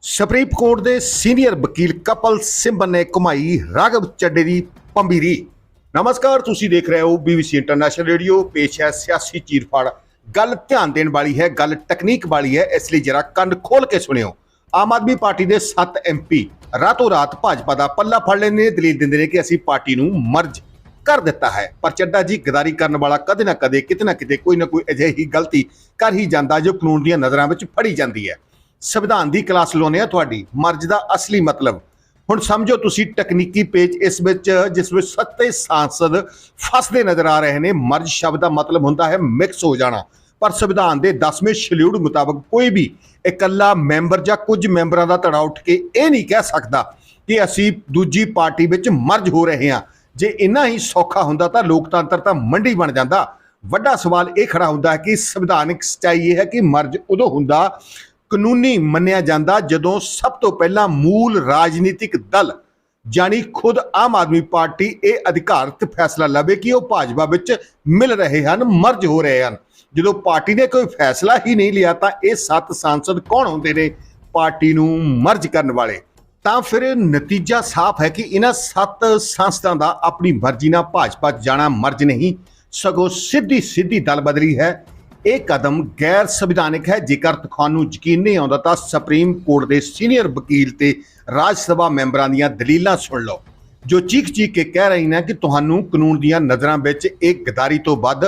Supreme court ਦੇ senior ਵਕੀਲ couple symbol ਨੇ ਘੁਮਾਈ ਰਾਘਵ ਚੱਡੇ ਦੀ ਪੰਬੀਰੀ। ਨਮਸਕਾਰ, ਤੁਸੀਂ ਦੇਖ ਰਹੇ ਹੋ BBC ਇੰਟਰਨੈਸ਼ਨਲ ਰੇਡੀਓ। ਪੇਸ਼ ਹੈ ਸਿਆਸੀ ਚੀਰਫਾੜ। ਗੱਲ ਧਿਆਨ ਦੇਣ ਵਾਲੀ ਹੈ, ਗੱਲ ਟੈਕਨੀਕ ਵਾਲੀ ਹੈ, ਇਸ ਲਈ ਜਰਾ ਕੰਨ ਖੋਲ ਕੇ ਸੁਣਿਓ। ਆਮ ਆਦਮੀ ਪਾਰਟੀ ਦੇ 7 MP ਰਾਤੋਂ ਰਾਤ ਭਾਜਪਾ ਦਾ ਪੱਲਾ ਫੜ ਲੈਂਦੇ ਨੇ, ਦਲੀਲ ਦਿੰਦੇ ਨੇ ਕਿ ਅਸੀਂ ਪਾਰਟੀ ਨੂੰ ਮਰਜ ਕਰ ਦਿੱਤਾ ਹੈ। ਪਰ ਚੱਡਾ ਜੀ ਗਦਾਰੀ ਕਰਨ ਵਾਲਾ ਕਦੇ ਨਾ ਕਦੇ ਕਿਤੇ ਨਾ ਕਿਤੇ ਕੋਈ ਨਾ ਕੋਈ ਅਜਿਹੀ ਗਲਤੀ ਕਰ ਹੀ ਜਾਂਦਾ ਜੋ ਕਾਨੂੰਨ ਦੀਆਂ ਨਜ਼ਰਾਂ ਵਿੱਚ ਫੜੀ ਜਾਂਦੀ ਹੈ। ਸੰਵਿਧਾਨ ਦੀ ਕਲਾਸ ਲਾਉਂਦੇ ਆ ਤੁਹਾਡੀ। ਮਰਜ ਦਾ ਅਸਲੀ ਮਤਲਬ ਹੁਣ ਸਮਝੋ ਤੁਸੀਂ। ਤਕਨੀਕੀ ਪੇਜ ਇਸ ਵਿੱਚ ਜਿਸ ਵਿੱਚ 7 ਸਾਂਸਦ ਫਸਦੇ ਨਜ਼ਰ ਆ ਰਹੇ ਨੇ। ਮਰਜ ਸ਼ਬਦ ਦਾ ਮਤਲਬ ਹੁੰਦਾ ਹੈ ਮਿਕਸ ਹੋ ਜਾਣਾ, ਪਰ ਸੰਵਿਧਾਨ ਦੇ 10ਵੇਂ ਸ਼ਡਿਊਲ ਮੁਤਾਬਕ ਕੋਈ ਵੀ ਇਕੱਲਾ ਮੈਂਬਰ ਜਾਂ ਕੁਝ ਮੈਂਬਰਾਂ ਦਾ ਧੜਾ ਉੱਠ ਕੇ ਇਹ ਨਹੀਂ ਕਹਿ ਸਕਦਾ ਕਿ ਅਸੀਂ ਦੂਜੀ ਪਾਰਟੀ ਵਿੱਚ ਮਰਜ ਹੋ ਰਹੇ ਹਾਂ। ਜੇ ਇੰਨਾ ਹੀ ਸੌਖਾ ਹੁੰਦਾ ਤਾਂ ਲੋਕਤੰਤਰ ਤਾਂ ਮੰਡੀ ਬਣ ਜਾਂਦਾ। ਵੱਡਾ ਸਵਾਲ ਇਹ ਖੜਾ ਹੁੰਦਾ ਹੈ ਕਿ ਸੰਵਿਧਾਨਿਕ ਸੱਚਾਈ ਇਹ ਹੈ ਕਿ ਮਰਜ ਉਦੋਂ ਹੁੰਦਾ, ਕਾਨੂੰਨੀ ਮੰਨਿਆ ਜਾਂਦਾ, ਜਦੋਂ ਸਭ ਤੋਂ ਪਹਿਲਾਂ ਮੂਲ ਰਾਜਨੀਤਿਕ ਦਲ ਜਾਨੀ ਖੁਦ ਆਮ ਆਦਮੀ ਪਾਰਟੀ ਇਹ ਅਧਿਕਾਰਤ ਫੈਸਲਾ ਲਵੇ ਕਿ ਉਹ ਭਾਜਪਾ ਵਿੱਚ ਮਿਲ ਰਹੇ ਹਨ, ਮਰਜ ਹੋ ਰਹੇ ਹਨ। ਜਦੋਂ ਪਾਰਟੀ ਨੇ ਕੋਈ ਫੈਸਲਾ ਹੀ ਨਹੀਂ ਲਿਆ ਤਾਂ ਇਹ 7 ਸਾਂਸਦ ਕੌਣ ਹੁੰਦੇ ਨੇ ਪਾਰਟੀ ਨੂੰ ਮਰਜ ਕਰਨ ਵਾਲੇ? ਤਾਂ ਫਿਰ ਨਤੀਜਾ ਸਾਫ਼ ਹੈ ਕਿ ਇਹਨਾਂ 7 ਸਾਂਸਦਾਂ ਦਾ ਆਪਣੀ ਮਰਜ਼ੀ ਨਾਲ ਭਾਜਪਾ 'ਚ ਜਾਣਾ ਮਰਜ ਨਹੀਂ, ਸਗੋਂ ਸਿੱਧੀ ਦਲ ਬਦਲੀ ਹੈ। ਇਹ ਕਦਮ ਗੈਰ ਸੰਵਿਧਾਨਿਕ ਹੈ। ਜੇਕਰ ਤੁਹਾਨੂੰ ਯਕੀਨ ਨਹੀਂ ਆਉਂਦਾ ਤਾਂ ਸੁਪਰੀਮ ਕੋਰਟ ਦੇ ਸੀਨੀਅਰ ਵਕੀਲ ਤੇ ਰਾਜ ਸਭਾ ਮੈਂਬਰਾਂ ਦੀਆਂ ਦਲੀਲਾਂ ਸੁਣ ਲਓ, ਜੋ ਚੀਖ ਕੇ ਕਹਿ ਰਹੇ ਨੇ ਕਿ ਤੁਹਾਨੂੰ ਕਾਨੂੰਨ ਦੀਆਂ ਨਜ਼ਰਾਂ ਵਿੱਚ ਇਹ ਗਦਾਰੀ ਤੋਂ ਵੱਧ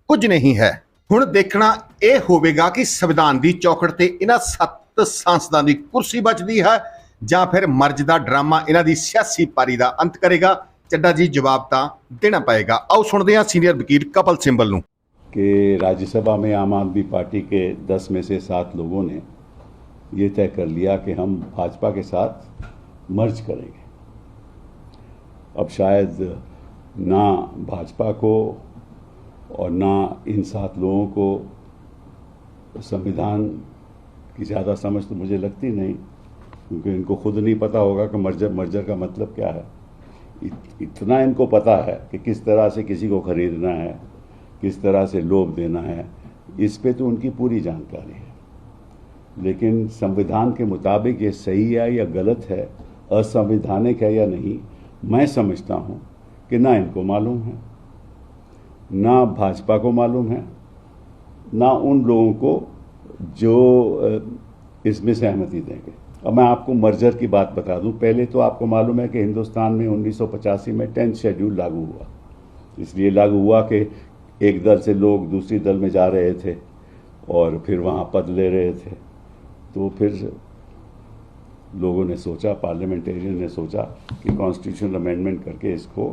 ਕੁਝ ਨਹੀਂ ਹੈ। ਹੁਣ ਦੇਖਣਾ ਇਹ ਹੋਵੇਗਾ ਕਿ ਸੰਵਿਧਾਨ ਦੀ ਚੌਖੜ ਤੇ ਇਹਨਾਂ 7 ਸਾਂਸਦਾਂ ਦੀ ਕੁਰਸੀ ਬਚਦੀ ਹੈ ਜਾਂ ਫਿਰ ਮਰਜ ਦਾ ਡਰਾਮਾ ਇਹਨਾਂ ਦੀ ਸਿਆਸੀ ਪਾਰੀ ਦਾ ਅੰਤ ਕਰੇਗਾ। ਚੱਡਾ ਜੀ ਜਵਾਬ ਤਾਂ ਦੇਣਾ ਪਏਗਾ। ਆਓ ਸੁਣਦੇ ਹਾਂ ਸੀਨੀਅਰ ਵਕੀਲ ਕਪਲ ਸਿੰਬਲ ਨੂੰ। कि राज्यसभा में आम आदमी पार्टी के 10 में से 7 लोगों ने ये तय कर लिया कि हम भाजपा के साथ मर्ज करेंगे। अब शायद ना भाजपा को और ना इन 7 लोगों को संविधान की ज़्यादा समझ तो मुझे लगती नहीं, क्योंकि इनको खुद नहीं पता होगा कि मर्जर का मतलब क्या है। इतना इनको पता है कि किस तरह से किसी को खरीदना है, किस तरह से लोभ देना है, इस पे तो उनकी पूरी जानकारी है। लेकिन संविधान के मुताबिक ये सही है या गलत है, असंवैधानिक है या नहीं, मैं समझता हूँ कि ना इनको मालूम है, ना भाजपा को मालूम है, ना उन लोगों को जो इसमें सहमति देंगे। अब मैं आपको मर्जर की बात बता दूं। पहले तो आपको मालूम है कि हिंदुस्तान में 1985 में 10th शेड्यूल लागू हुआ। इसलिए लागू हुआ कि एक दल से लोग दूसरी दल में जा रहे थे और फिर वहाँ पद ले रहे थे। तो फिर लोगों ने सोचा, पार्लियामेंटेरियन ने सोचा कि कॉन्स्टिट्यूशनल अमेंडमेंट करके इसको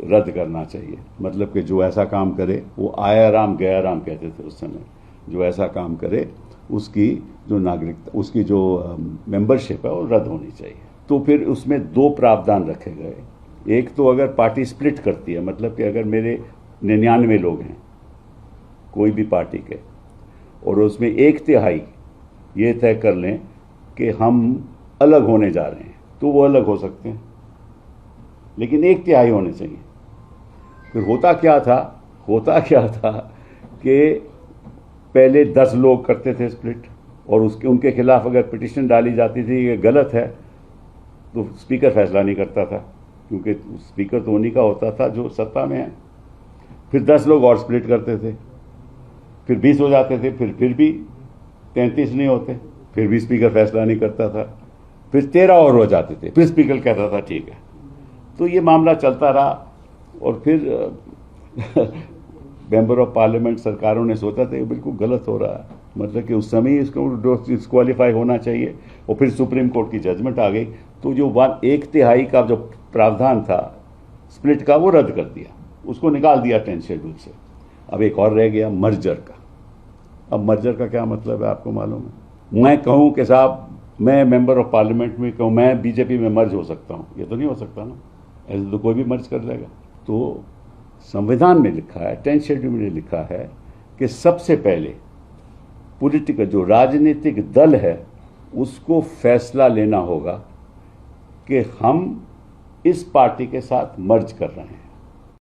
रद्द करना चाहिए। मतलब कि जो ऐसा काम करे, वो आया राम गया राम कहते थे उस समय, जो ऐसा काम करे उसकी जो नागरिकता, उसकी जो मेंबरशिप है वो रद्द होनी चाहिए। तो फिर उसमें 2 प्रावधान रखे गए। एक तो अगर पार्टी स्प्लिट करती है, मतलब कि अगर मेरे 99 लोग हैं कोई भी पार्टी के, और उसमें 1/3 ये तय कर लें कि हम अलग होने जा रहे हैं, तो वो अलग हो सकते हैं, लेकिन 1/3 होने चाहिए। फिर होता क्या था कि पहले 10 लोग करते थे स्प्लिट, और उनके खिलाफ अगर पिटिशन डाली जाती थी ये गलत है, तो स्पीकर फैसला नहीं करता था, क्योंकि स्पीकर तो उन्हीं का होता था जो सत्ता में है। फिर 10 लोग और स्प्लिट करते थे, फिर 20 हो जाते थे, फिर भी 33 नहीं होते, फिर भी स्पीकर फैसला नहीं करता था, फिर 13 और हो जाते थे, फिर स्पीकर कहता था ठीक है। तो ये मामला चलता रहा, और फिर मेंबर ऑफ पार्लियामेंट सरकारों ने सोचा था ये बिल्कुल गलत हो रहा है, मतलब कि उस समय इसको डिस्क्वालीफाई होना चाहिए, और फिर सुप्रीम कोर्ट की जजमेंट आ गई। तो जो 1/3 का जो प्रावधान था स्प्लिट का, वो रद्द कर दिया, उसको निकाल दिया 10th शेड्यूल से। अब एक और रह गया मर्जर का। अब मर्जर का क्या मतलब है आपको मालूम है? मैं कहूं कि साहब मैं मेंबर ऑफ पार्लियामेंट में कहूं मैं बीजेपी में मर्ज हो सकता हूं, ये तो नहीं हो सकता ना, ऐसे तो कोई भी मर्ज कर देगा। तो संविधान में लिखा है, 10th शेड्यूल में लिखा है कि सबसे पहले पॉलिटिकल जो राजनीतिक दल है उसको फैसला लेना होगा कि हम इस पार्टी के साथ मर्ज कर रहे हैं।